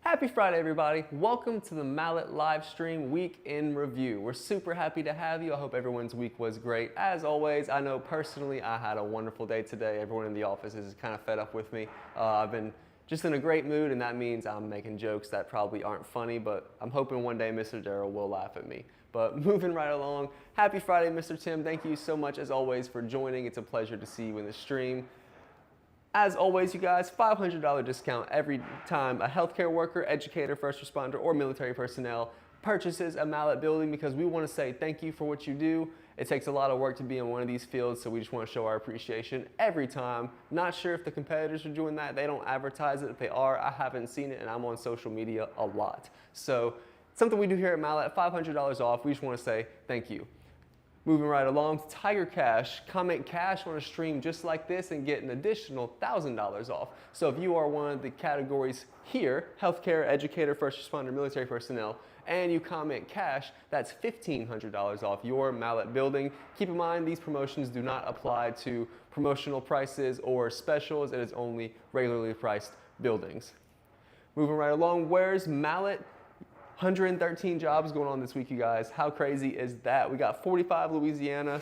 Happy Friday, everybody. Welcome to the Mallett live stream week in review. We're super happy to have you. I hope everyone's week was great. As always, I know personally I had a wonderful day today. Everyone in the office is kind of fed up with me. I've been just in a great mood, and that means I'm making jokes that probably aren't funny, but I'm hoping one day Mr. Darrell will laugh at me. But moving right along, happy Friday, Mr. Tim. Thank you so much, as always, for joining. It's a pleasure to see you in the stream. As always, you guys, $500 discount every time a healthcare worker, educator, first responder, or military personnel purchases a Mallett building, because we want to say thank you for what you do. It takes a lot of work to be in one of these fields, so we just want to show our appreciation every time. Not sure if the competitors are doing that. They don't advertise it. If they are, I haven't seen it, and I'm on social media a lot. So something we do here at Mallett, $500 off. We just want to say thank you. Moving right along, Tiger Cash. Comment cash on a stream just like this and get an additional $1,000 off. So if you are one of the categories here, healthcare, educator, first responder, military personnel, and you comment cash, that's $1,500 off your Mallett building. Keep in mind, these promotions do not apply to promotional prices or specials. It is only regularly priced buildings. Moving right along, where's Mallett? 113 jobs going on this week, you guys. How crazy is that? We got 45 Louisiana,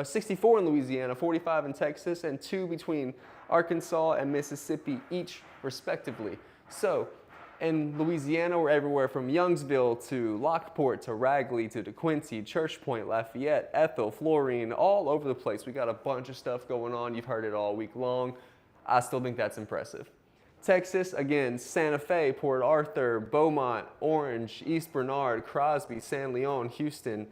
64 in Louisiana, 45 in Texas, and 2 between Arkansas and Mississippi each, respectively. So in Louisiana, we're everywhere from Youngsville to Lockport to Ragley to DeQuincy, Church Point, Lafayette, Ethel, Florine, all over the place. We got a bunch of stuff going on. You've heard it all week long. I still think that's impressive. Texas, again, Santa Fe, Port Arthur, Beaumont, Orange, East Bernard, Crosby, San Leon, Houston,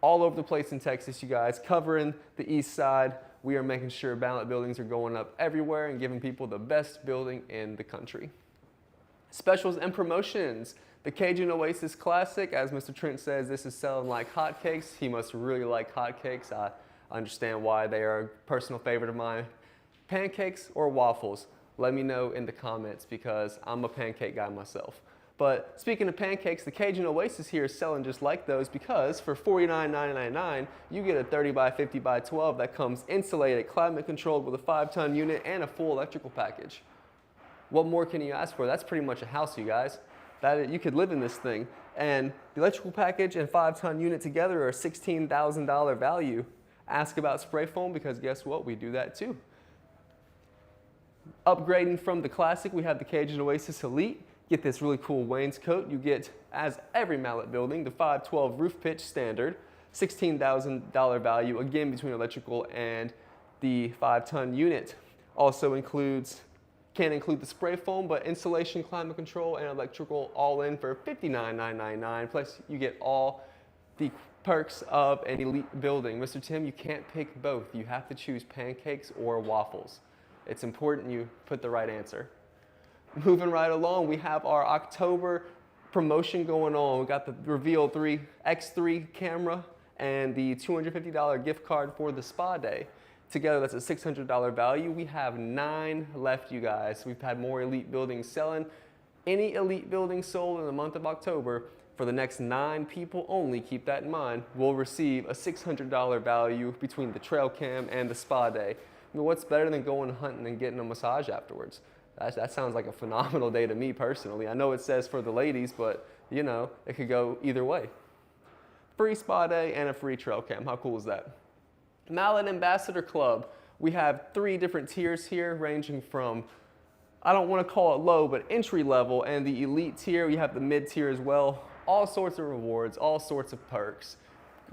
all over the place in Texas, you guys. Covering the east side, we are making sure Mallett buildings are going up everywhere and giving people the best building in the country. Specials and promotions. The Cajun Oasis Classic, as Mr. Trent says, this is selling like hotcakes. He must really like hotcakes. I understand why they are a personal favorite of mine. Pancakes or waffles? Let me know in the comments, because I'm a pancake guy myself. But speaking of pancakes, the Cajun Oasis here is selling just like those, because for $49.99, you get a 30 by 50 by 12 that comes insulated, climate controlled with a 5-ton unit and a full electrical package. What more can you ask for? That's pretty much a house, you guys. You could live in this thing. And the electrical package and 5-ton unit together are a $16,000 value. Ask about spray foam, because guess what? We do that too. Upgrading from the Classic, we have the Cajun Oasis Elite. Get this really cool wainscot. You get, as every Mallett building, the 512 roof pitch standard, $16,000 value, again between electrical and the 5-ton unit. Also can include the spray foam, but insulation, climate control, and electrical all in for $59,999. Plus, you get all the perks of an elite building. Mr. Tim, you can't pick both. You have to choose pancakes or waffles. It's important you put the right answer. Moving right along, we have our October promotion going on. We got the Reveal X3 camera and the $250 gift card for the spa day. Together, that's a $600 value. We have 9 left, you guys. We've had more elite buildings selling. Any elite building sold in the month of October, for the next 9 people only, keep that in mind, will receive a $600 value between the trail cam and the spa day. I mean, what's better than going hunting and getting a massage afterwards? That sounds like a phenomenal day to me personally. I know it says for the ladies, but you know, it could go either way. Free spa day and a free trail cam. How cool is that? Mallett Ambassador Club. We have 3 different tiers here, ranging from, I don't want to call it low, but entry level, and the elite tier. We have the mid tier as well. All sorts of rewards, all sorts of perks.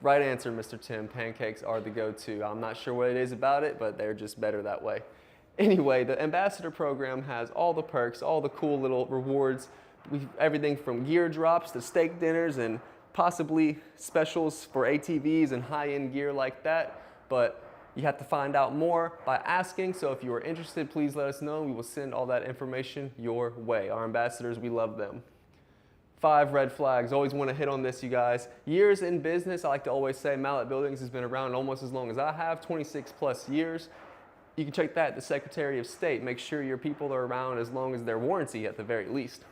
Right answer, Mr. Tim. Pancakes are the go-to. I'm not sure what it is about it, but they're just better that way. Anyway, the Ambassador program has all the perks, all the cool little rewards. Everything from gear drops to steak dinners and possibly specials for ATVs and high-end gear like that. But you have to find out more by asking. So if you are interested, please let us know. We will send all that information your way. Our ambassadors, we love them. 5 red flags. Always want to hit on this, you guys. Years in business, I like to always say Mallett Buildings has been around almost as long as I have, 26 plus years. You can check that at the Secretary of State. Make sure your people are around as long as their warranty at the very least.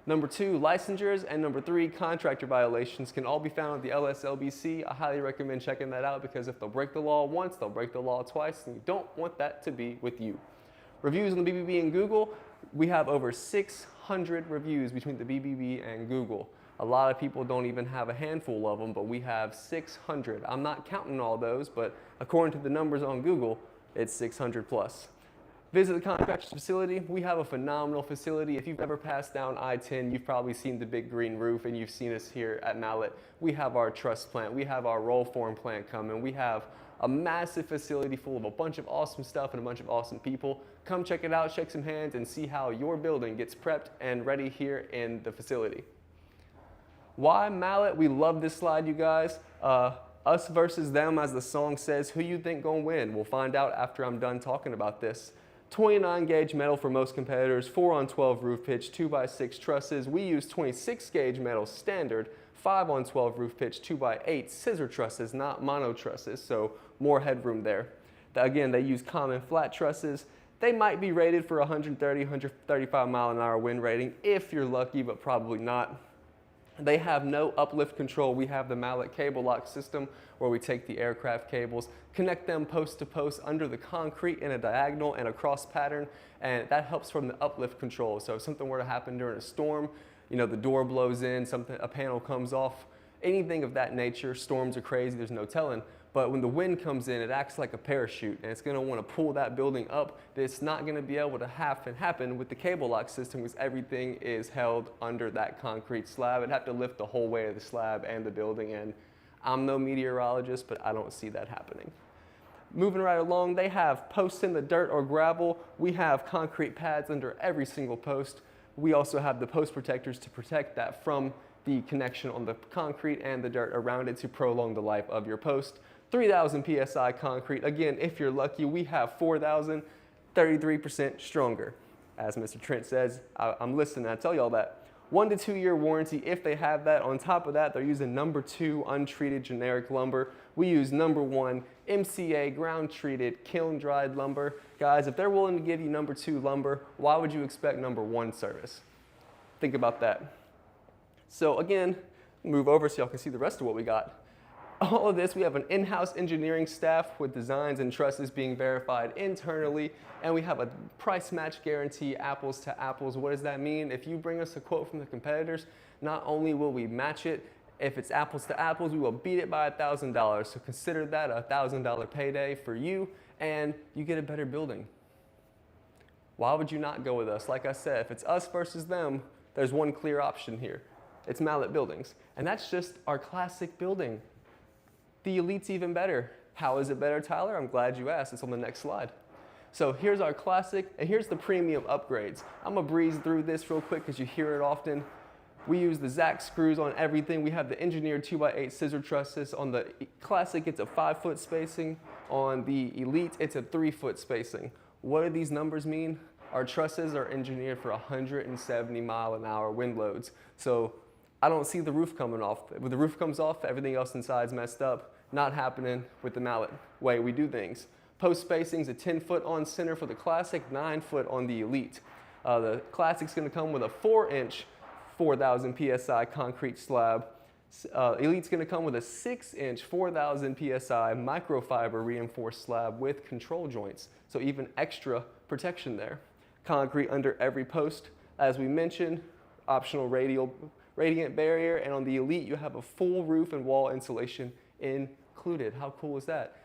Number 2, licensures, and number 3, contractor violations can all be found at the LSLBC. I highly recommend checking that out because if they'll break the law once, they'll break the law twice, and you don't want that to be with you. Reviews on the BBB and Google, we have over 600 reviews between the BBB and Google. A lot of people don't even have a handful of them, but we have 600. I'm not counting all those, but according to the numbers on Google, it's 600 plus. Visit the contractor's facility. We have a phenomenal facility. If you've ever passed down I-10, you've probably seen the big green roof and you've seen us here at Mallett. We have our truss plant. We have our roll form plant coming. We have a massive facility full of a bunch of awesome stuff and a bunch of awesome people. Come check it out, shake some hands, and see how your building gets prepped and ready here in the facility. Why Mallett? We love this slide, you guys. Us versus them, as the song says. Who you think gonna win? We'll find out after I'm done talking about this. 29 gauge metal for most competitors, 4-on-12 roof pitch, 2x6 trusses. We use 26 gauge metal standard, 5-on-12 roof pitch, 2x8 scissor trusses, not mono trusses, so more headroom there. Again, they use common flat trusses. They might be rated for 130, 135 mile an hour wind rating if you're lucky, but probably not. They have no uplift control. We have the Mallett cable lock system where we take the aircraft cables, connect them post to post under the concrete in a diagonal and a cross pattern, and that helps from the uplift control. So if something were to happen during a storm, you know, the door blows in, a panel comes off, anything of that nature. Storms are crazy, there's no telling. But when the wind comes in, it acts like a parachute, and it's going to want to pull that building up. It's not going to be able to happen with the cable lock system because everything is held under that concrete slab. It'd have to lift the whole weight of the slab and the building, and I'm no meteorologist, but I don't see that happening. Moving right along, they have posts in the dirt or gravel. We have concrete pads under every single post. We also have the post protectors to protect that from the connection on the concrete and the dirt around it to prolong the life of your post. 3,000 PSI concrete. Again, if you're lucky, we have 4,000, 33% stronger. As Mr. Trent says, I'm listening, I tell y'all that. 1 to 2 year warranty if they have that. On top of that, they're using number 2 untreated generic lumber. We use number 1 MCA ground treated kiln dried lumber. Guys, if they're willing to give you number 2 lumber, why would you expect number 1 service? Think about that. So again, move over so y'all can see the rest of what we got. All of this, we have an in-house engineering staff with designs and trusses being verified internally, and we have a price match guarantee, apples to apples. What does that mean? If you bring us a quote from the competitors, not only will we match it, if it's apples to apples, we will beat it by $1,000. So consider that a $1,000 payday for you, and you get a better building. Why would you not go with us? Like I said, if it's us versus them, there's one clear option here. It's Mallett Buildings, and that's just our classic building. The Elite's even better. How is it better, Tyler? I'm glad you asked. It's on the next slide. So here's our classic, and here's the premium upgrades. I'm gonna breeze through this real quick because you hear it often. We use the Zac screws on everything. We have the engineered 2x8 scissor trusses. On the Classic, it's a 5-foot spacing. On the Elite, it's a 3-foot spacing. What do these numbers mean? Our trusses are engineered for 170 mile an hour wind loads. So I don't see the roof coming off. When the roof comes off, everything else inside's messed up. Not happening with the Mallett way we do things. Post spacing's a 10-foot on center for the Classic, 9-foot on the Elite. The Classic's gonna come with a 4-inch, 4,000 PSI concrete slab. Elite's gonna come with a 6-inch, 4,000 PSI microfiber reinforced slab with control joints. So even extra protection there. Concrete under every post. As we mentioned, optional radiant barrier, and on the Elite, you have a full roof and wall insulation included. How cool is that?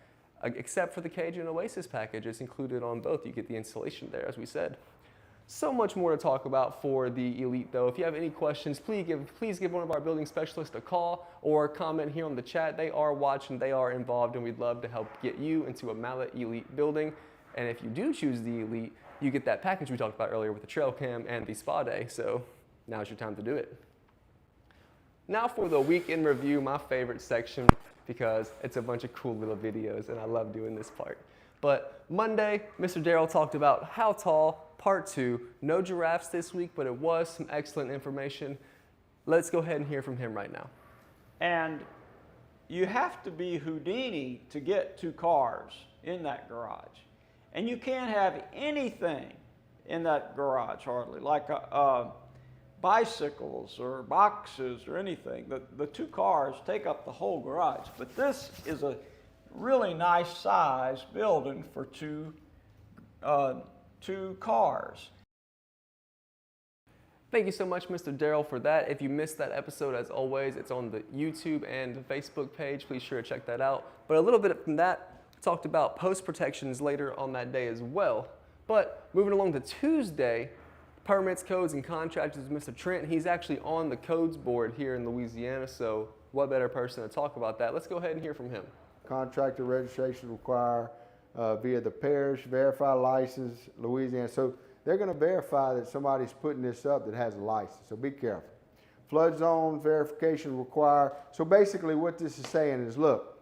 Except for the Cajun Oasis package, it's included on both. You get the insulation there, as we said. So much more to talk about for the Elite, though. If you have any questions, please give one of our building specialists a call or comment here on the chat. They are watching, they are involved, and we'd love to help get you into a Mallett Elite building. And if you do choose the Elite, you get that package we talked about earlier with the trail cam and the spa day. So now's your time to do it. Now for the week in review, my favorite section, because it's a bunch of cool little videos and I love doing this part. But Monday, Mr. Darrell talked about how tall, part 2. No giraffes this week, but it was some excellent information. Let's go ahead and hear from him right now. And you have to be Houdini to get 2 cars in that garage. And you can't have anything in that garage hardly, like bicycles or boxes or anything. The two cars take up the whole garage. But this is a really nice size building for two cars. Thank you so much, Mr. Darrell, for that. If you missed that episode, as always, it's on the YouTube and the Facebook page. Please sure to check that out. But a little bit from that, we talked about post protections later on that day as well. But moving along to Tuesday, permits, codes, and contractors with Mr. Trent. He's actually on the codes board here in Louisiana, so what better person to talk about that? Let's go ahead and hear from him. Contractor registration require via the parish, verify license, Louisiana. So they're going to verify that somebody's putting this up that has a license, so be careful. Flood zone verification require. So basically what this is saying is, look,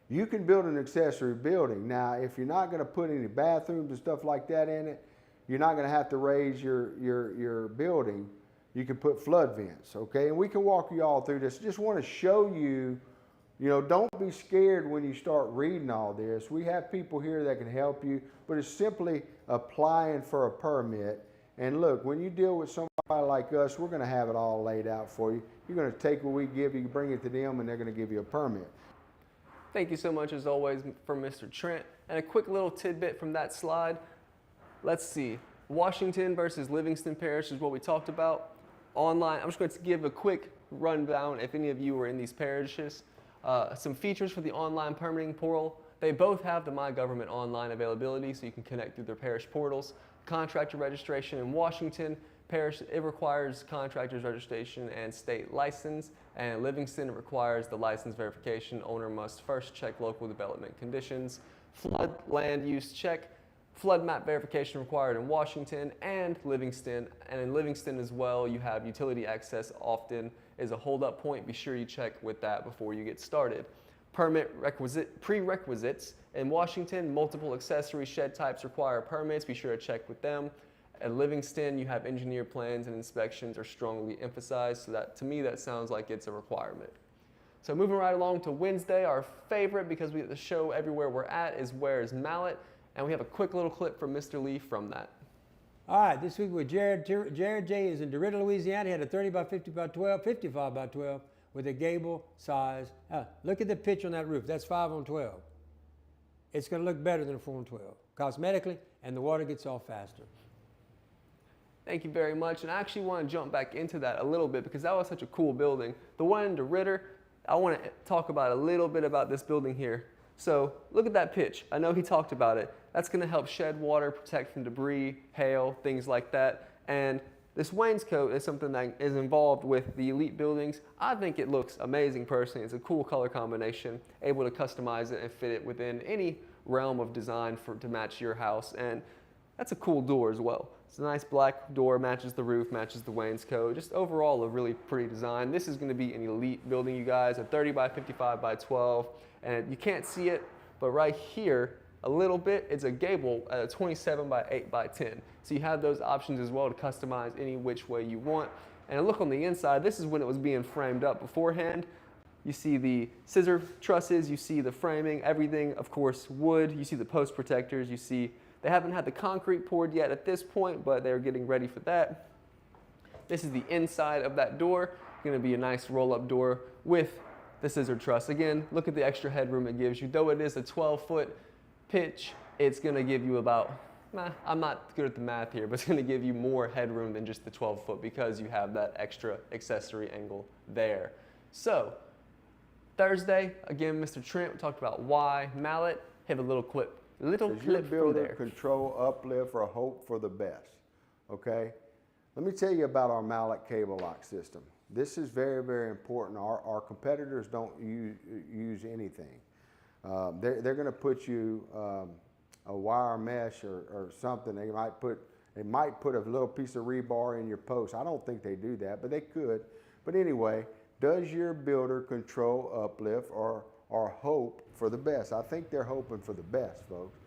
you can build an accessory building. Now, if you're not going to put any bathrooms and stuff like that in it, you're not going to have to raise your building. You can put flood vents, okay? And we can walk you all through this. Just want to show you, don't be scared when you start reading all this. We have people here that can help you, but it's simply applying for a permit. And look, when you deal with somebody like us, we're going to have it all laid out for you. You're going to take what we give you, bring it to them, and they're going to give you a permit. Thank you so much, as always, for Mr. Trent. And a quick little tidbit from that slide. Let's see. Washington versus Livingston Parish is what we talked about. Online, I'm just going to give a quick rundown if any of you were in these parishes. Some features for the online permitting portal. They both have the My Government Online availability, so you can connect through their parish portals. Contractor registration in Washington Parish, it requires contractor's registration and state license, and Livingston requires the license verification. Owner must first check local development conditions. Flood land use check. Flood map verification required in Washington and Livingston. And in Livingston as well, you have utility access often is a hold-up point. Be sure you check with that before you get started. Permit prerequisites. In Washington, multiple accessory shed types require permits. Be sure to check with them. At Livingston, you have engineer plans and inspections are strongly emphasized. So that, to me, that sounds like it's a requirement. So moving right along to Wednesday, our favorite, because we get to show everywhere we're at, is Where's Mallett? And we have a quick little clip from Mr. Lee from that. All right, this week with Jared. Jared J. is in DeRidder, Louisiana. He had a 30 by 50 by 12, 55 by 12 with a gable size. Look at the pitch on that roof. That's 5 on 12. It's going to look better than a 4 on 12 cosmetically, and the water gets off faster. Thank you very much. And I actually want to jump back into that a little bit because that was such a cool building. The one in DeRidder, I want to talk about a little bit about this building here. So look at that pitch. I know he talked about it. That's going to help shed water, protect from debris, hail, things like that. And this wainscot is something that is involved with the elite buildings. I think it looks amazing personally. It's a cool color combination, able to customize it and fit it within any realm of design to match your house. And that's a cool door as well. It's a nice black door, matches the roof, matches the wainscot. Just overall a really pretty design. This is going to be an elite building, you guys, a 30 by 55 by 12. And you can't see it, but right here, a little bit, it's a gable at a 27 by 8 by 10. So you have those options as well to customize any which way you want. And a look on the inside, this is when it was being framed up beforehand. You see the scissor trusses, you see the framing, everything, of course, wood. You see the post protectors, you see they haven't had the concrete poured yet at this point, but they're getting ready for that. This is the inside of that door. It's going to be a nice roll-up door with the scissor truss. Again, look at the extra headroom it gives you. Though it is a 12-foot pitch, it's going to give you about, I'm not good at the math here, but it's going to give you more headroom than just the 12-foot because you have that extra accessory angle there. So, Thursday, again, Mr. Trent, we talked about why. Mallett, have a little clip. Little clip from there. Control, uplift, or hope for the best, okay? Let me tell you about our Mallett cable lock system. This is very, very important. Our competitors don't use anything. They're going to put you a wire mesh or something. They might put a little piece of rebar in your post. I don't think they do that, but they could. But anyway, does your builder control, uplift, or hope for the best? I think they're hoping for the best, folks.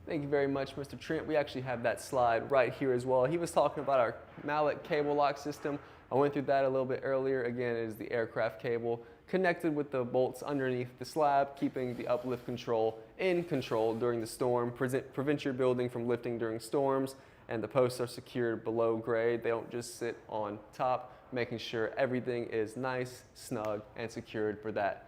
Thank you very much, Mr. Trent. We actually have that slide right here as well. He was talking about our Mallett cable lock system. I went through that a little bit earlier. Again, it is the aircraft cable. connected with the bolts underneath the slab, keeping the uplift control in control during the storm, prevent your building from lifting during storms, and the posts are secured below grade. They don't just sit on top, making sure everything is nice, snug, and secured for that.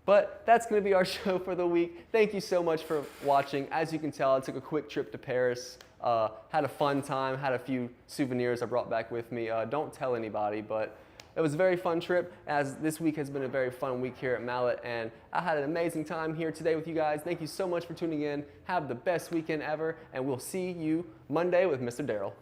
But that's going to be our show for the week. Thank you so much for watching. As you can tell, I took a quick trip to Paris, had a fun time, had a few souvenirs I brought back with me. Don't tell anybody, but it was a very fun trip, as this week has been a very fun week here at Mallett, and I had an amazing time here today with you guys. Thank you so much for tuning in. Have the best weekend ever, and we'll see you Monday with Mr. Darryl.